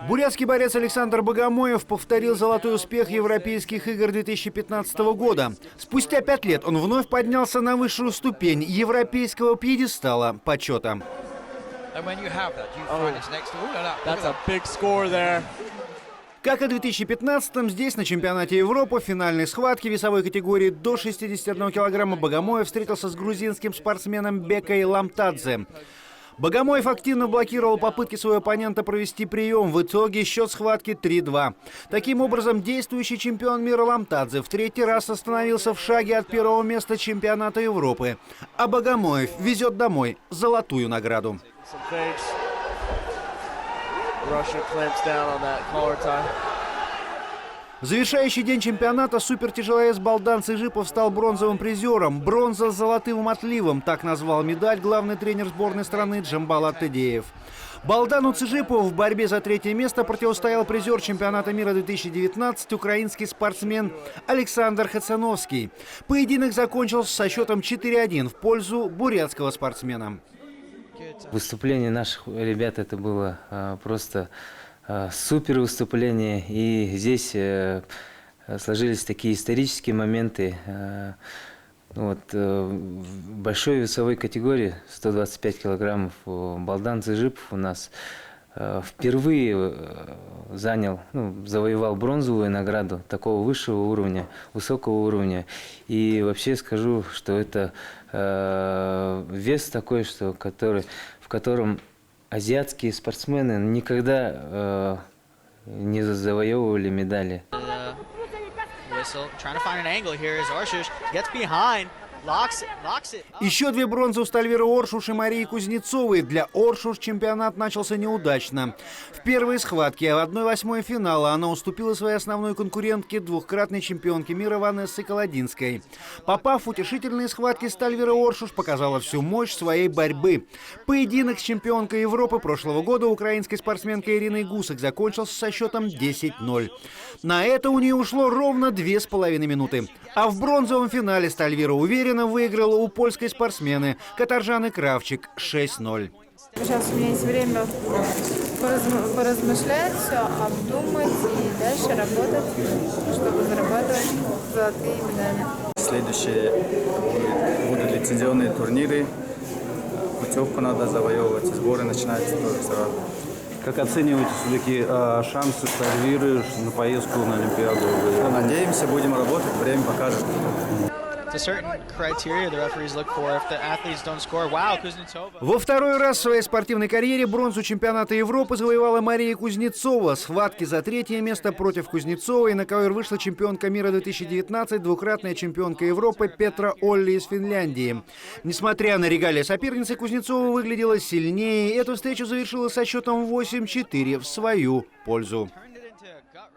Бурятский борец Александр Богомоев повторил золотой успех Европейских игр 2015 года. Спустя 5 лет он вновь поднялся на высшую ступень европейского пьедестала почета. Как и в 2015-м, здесь, на чемпионате Европы, в финальной схватке весовой категории до 61 килограмма Богомоев встретился с грузинским спортсменом Бекой Ламтадзе. Богомоев активно блокировал попытки своего оппонента провести прием. В итоге счет схватки 3-2. Таким образом, действующий чемпион мира Ламтадзе в третий раз остановился в шаге от первого места чемпионата Европы. А Богомоев везет домой золотую награду. Завершающий день чемпионата супертяжеловес Балдан Цыжипов стал бронзовым призером. Бронза с золотым отливом, так назвал медаль главный тренер сборной страны Джамбал Тедеев. Балдану Цыжипову в борьбе за третье место противостоял призер чемпионата мира 2019 украинский спортсмен Александр Хацановский. Поединок закончился со счетом 4-1 в пользу бурятского спортсмена. Выступление наших ребят это было просто супер выступление, и здесь сложились такие исторические моменты. В большой весовой категории 125 килограммов Балдан Цыжипов у нас впервые завоевал бронзовую награду такого высшего уровня, высокого уровня. И вообще скажу, что это вес такой, в котором азиатские спортсмены никогда не завоевывали медали. Еще две бронзы у Стальвира Оршуш и Марии Кузнецовой. Для Оршуш чемпионат начался неудачно. В первой схватке, а в 1/8 финала, она уступила своей основной конкурентке, двухкратной чемпионке мира Ванессе Колодинской. Попав в утешительные схватки, Стальвира Оршуш показала всю мощь своей борьбы. Поединок с чемпионкой Европы прошлого года, украинской спортсменкой Ириной Гусак, закончился со счетом 10-0. На это у нее ушло ровно 2,5 минуты. А в бронзовом финале Стальвира уверенно выиграла у польской спортсмены Катаржаны Кравчик 6-0. Сейчас у меня есть время поразмышлять, все обдумать и дальше работать, чтобы зарабатывать золотые медали. Следующие будут лицензионные турниры. Путевку надо завоевывать, сборы начинаются тоже сразу. Как оцениваете все-таки шансы Стальвиры на поездку на Олимпиаду? Надеемся, будем работать, время покажет. Во второй раз в своей спортивной карьере бронзу чемпионата Европы завоевала Мария Кузнецова. Схватки за третье место против Кузнецовой на ковер вышла чемпионка мира 2019, двукратная чемпионка Европы Петра Олли из Финляндии. Несмотря на регалии соперницы, Кузнецова выглядела сильнее. Эту встречу завершила со счетом 8-4 в свою пользу.